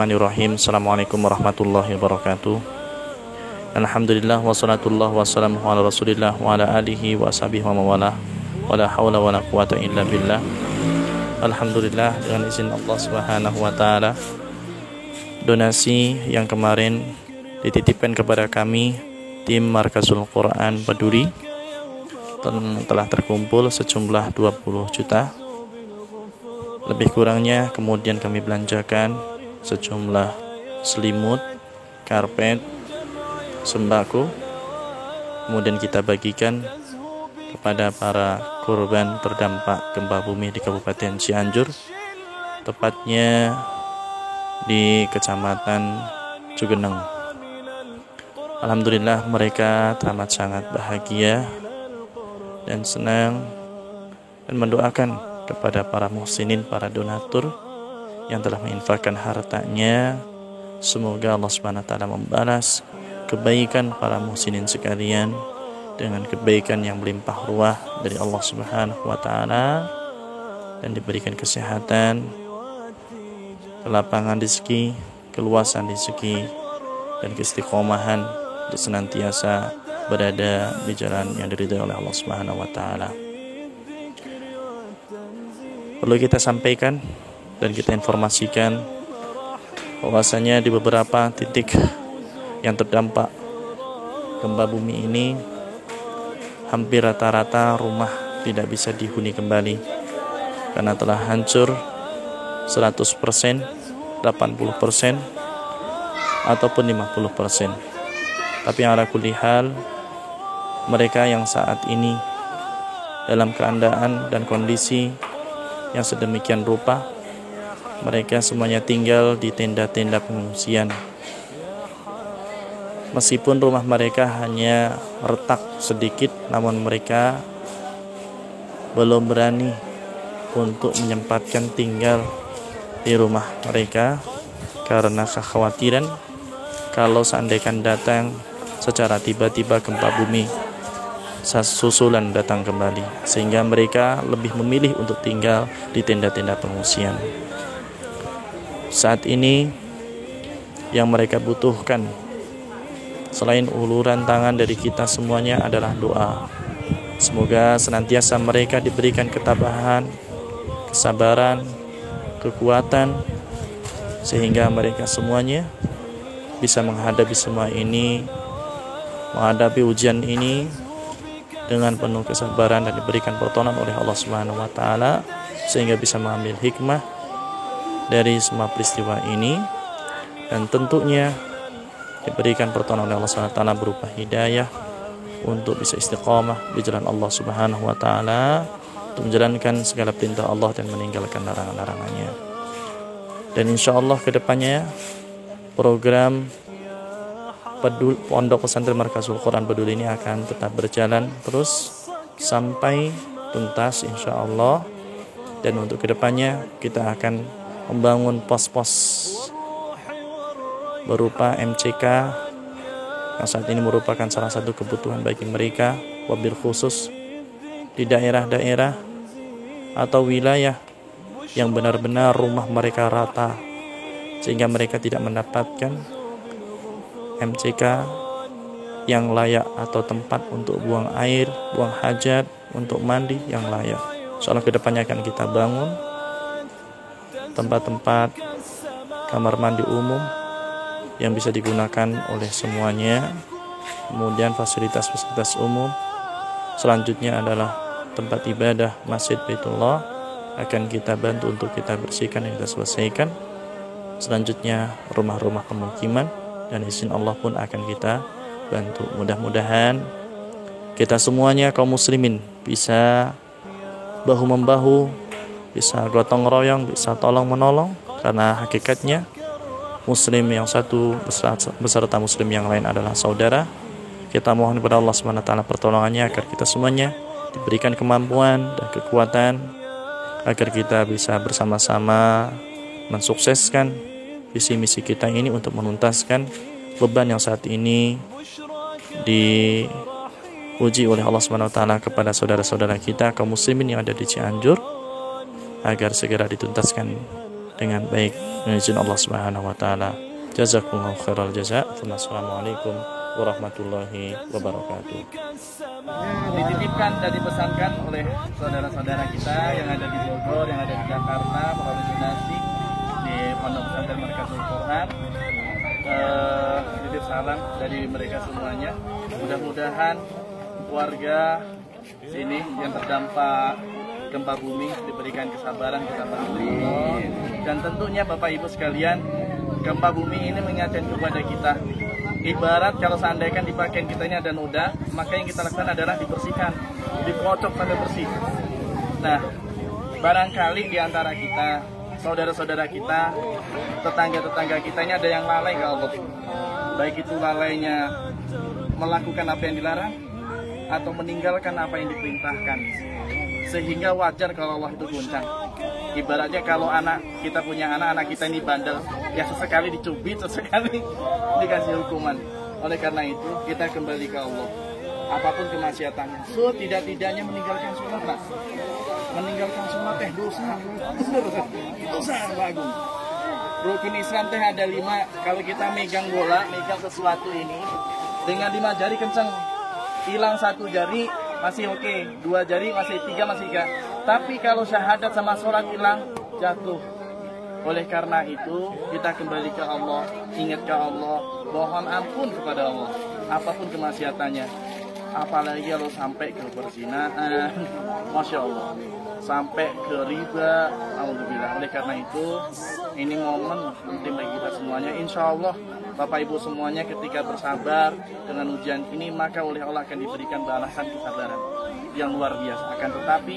Bismillahirrahmanirrahim. Assalamualaikum warahmatullahi wabarakatuh. Alhamdulillah wassalatullah wassalamu ala rasulillah wa ala alihi wa ashabihi wa mawalah. Wala hawla wala quwata illa billah. Alhamdulillah, dengan izin Allah subhanahu wa ta'ala, donasi yang kemarin dititipkan kepada kami tim Markazul Quran Peduli telah terkumpul sejumlah 20 juta. Lebih kurangnya kemudian kami belanjakan sejumlah selimut, karpet, sembako. Kemudian kita bagikan kepada para korban terdampak gempa bumi di Kabupaten Cianjur, tepatnya di Kecamatan Cugenang. Alhamdulillah, mereka teramat sangat bahagia dan senang dan mendoakan kepada para muhsinin, para donatur yang telah menginfakkan hartanya. Semoga Allah Subhanahu wa taala membalas kebaikan para muhsinin sekalian dengan kebaikan yang melimpah ruah dari Allah Subhanahu wa taala, dan diberikan kesehatan, kelapangan rezeki, keluasan rezeki, dan keistiqomahan untuk senantiasa berada di jalan yang diridhai oleh Allah Subhanahu wa taala. Perlu kita sampaikan dan kita informasikan bahwasanya di beberapa titik yang terdampak gempa bumi ini, hampir rata-rata rumah tidak bisa dihuni kembali karena telah hancur 100%, 80% ataupun 50%. Tapi yang ala kulli hal, mereka yang saat ini dalam keadaan dan kondisi yang sedemikian rupa, mereka semuanya tinggal di tenda-tenda pengungsian. Meskipun rumah mereka hanya retak sedikit, namun mereka belum berani untuk menyempatkan tinggal di rumah mereka karena kekhawatiran kalau seandainya datang secara tiba-tiba gempa bumi susulan datang kembali, sehingga mereka lebih memilih untuk tinggal di tenda-tenda pengungsian. Saat ini yang mereka butuhkan selain uluran tangan dari kita semuanya adalah doa. Semoga senantiasa mereka diberikan ketabahan, kesabaran, kekuatan, sehingga mereka semuanya bisa menghadapi semua ini, menghadapi ujian ini dengan penuh kesabaran dan diberikan pertolongan oleh Allah Subhanahu wa taala, sehingga bisa mengambil hikmah dari semua peristiwa ini, dan tentunya diberikan pertolongan oleh Allah Subhanahu wa taala berupa hidayah untuk bisa istiqamah di jalan Allah Subhanahu wa taala, untuk menjalankan segala perintah Allah dan meninggalkan larangan-larangannya. Dan insyaallah kedepannya program Pondok Pesantren Markazul Quran Peduli ini akan tetap berjalan terus sampai tuntas insyaallah. Dan untuk kedepannya kita akan membangun pos-pos berupa MCK yang saat ini merupakan salah satu kebutuhan bagi mereka, wabil khusus di daerah-daerah atau wilayah yang benar-benar rumah mereka rata sehingga mereka tidak mendapatkan MCK yang layak atau tempat untuk buang air, buang hajat, untuk mandi yang layak. Soalnya kedepannya akan kita bangun tempat-tempat kamar mandi umum yang bisa digunakan oleh semuanya. Kemudian fasilitas-fasilitas umum. Selanjutnya adalah tempat ibadah Masjid Baitullah akan kita bantu untuk kita bersihkan dan kita selesaikan. Selanjutnya rumah-rumah pemukiman, dan izin Allah pun akan kita bantu. Mudah-mudahan kita semuanya kaum muslimin bisa bahu-membahu, bisa gotong royong, bisa tolong menolong, karena hakikatnya muslim yang satu beserta muslim yang lain adalah saudara. Kita mohon kepada Allah Subhanahu wa taala pertolongannya agar kita semuanya diberikan kemampuan dan kekuatan agar kita bisa bersama-sama mensukseskan visi misi kita ini untuk menuntaskan beban yang saat ini diuji oleh Allah Subhanahu wa taala kepada saudara-saudara kita kaum muslimin yang ada di Cianjur, agar segera dituntaskan dengan baik dengan izin Allah Subhanahu wa taala. Jazakumullahu khairal jaza. Wassalamualaikum warahmatullahi wabarakatuh. Dititipkan dan dipesankan oleh saudara-saudara kita yang ada di Bogor, yang ada di Jakarta, melalui donasi di Pondok Pesantren Markasul Quran. Titip salam dari mereka semuanya. Mudah-mudahan warga sini yang terdampak gempa bumi diberikan kesabaran, ketabahan, dan tentunya Bapak Ibu sekalian, gempa bumi ini mengingatkan kepada kita. Ibarat kalau seandainya di pakaian kita ini ada noda, maka yang kita lakukan adalah dibersihkan, dikocok sampai bersih. Nah, barangkali di antara kita, saudara-saudara kita, tetangga-tetangga kita ini ada yang lalai ke Allah. Baik itu lalainya melakukan apa yang dilarang atau meninggalkan apa yang diperintahkan. Sehingga wajar kalau Allah itu goncang. Ibaratnya kalau kita punya anak kita ini bandel, ya sesekali dicubit, sesekali dikasih hukuman. Oleh karena itu kita kembali ke Allah. Apapun kemaksiatannya, tidak-tidaknya meninggalkan sholat, Pak. Meninggalkan sholat dosa. Dosa agung. Rukun Islam ada 5. Kalau kita megang bola, megang sesuatu ini dengan 5 jari kenceng, hilang 1 jari masih oke, 2 jari masih 3 masih 3. Tapi kalau syahadat sama sholat hilang, jatuh. Oleh karena itu kita kembali ke Allah, ingat ke Allah, mohon ampun kepada Allah apapun kemaksiatannya. Apalagi kalau sampai ke perzinahan, Masya Allah, sampai ke riba, alhamdulillah. Oleh karena itu ini momen penting bagi kita semuanya. Insya Allah Bapak Ibu semuanya ketika bersabar dengan ujian ini, maka oleh Allah akan diberikan balasan kesabaran yang luar biasa. Akan tetapi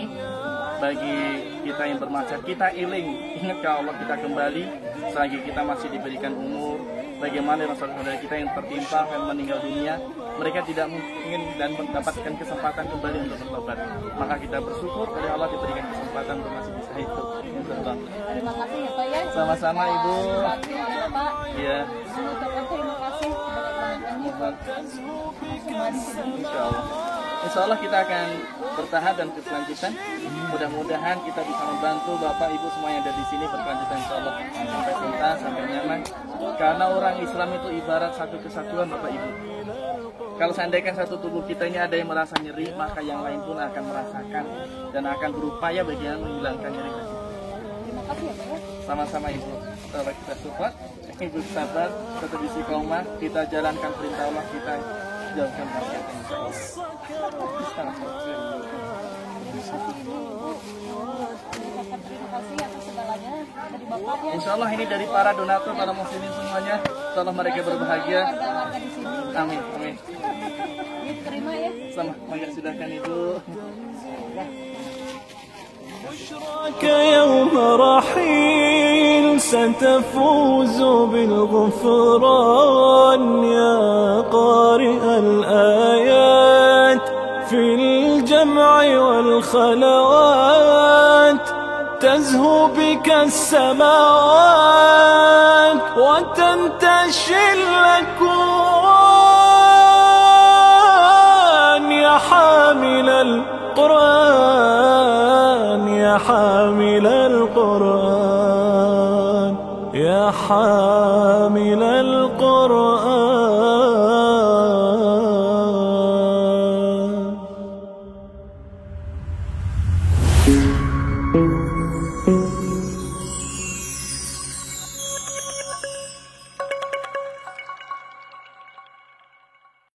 bagi kita yang bermaksiat, kita ingat ke Allah, kita kembali selagi kita masih diberikan umur. Bagaimana saudara-saudara kita yang tertimpa dan meninggal dunia, mereka tidak mungkin dan mendapatkan kesempatan kembali untuk bertobat. Maka kita bersyukur oleh Allah diberikan kesempatan untuk masih bisa hidup. Terima kasih ya Pak ya. Sama-sama Ibu. Pak. Iya. Mengucapkan terima kasih kepada Insya Allah. Insya Allah kita akan bertahap dan berkelanjutan. Mudah-mudahan kita bisa membantu Bapak Ibu semua yang ada di sini berkelanjutan Insya Allah sampai tuntas, sampai nyaman. Karena orang Islam itu ibarat satu kesatuan Bapak Ibu. Kalau seandainya satu tubuh kita ini ada yang merasa nyeri, maka yang lain pun akan merasakan dan akan berupaya bagaimana menghilangkan nyeri tadi. Terima kasih ya Pak ya. Sama-sama Ibu. Setelah kita support, Ibu sabar, tetap istiqomah, kita jalankan perintah Allah, kita jalankan maksiat insya Allah. Terima kasih atas segalanya dari Bapak ya. Insya Allah ini dari para donatur, para muslimin semuanya. Insya Allah mereka berbahagia. Warga-warga di sini. Amin, amin. Diterima ya. Sama, maka silakan Ibu. بشراك يوم رحيل ستفوز بالغفران يا قارئ الآيات في الجمع والخلوات تزهو بك السماوات وتنتشي الأكوان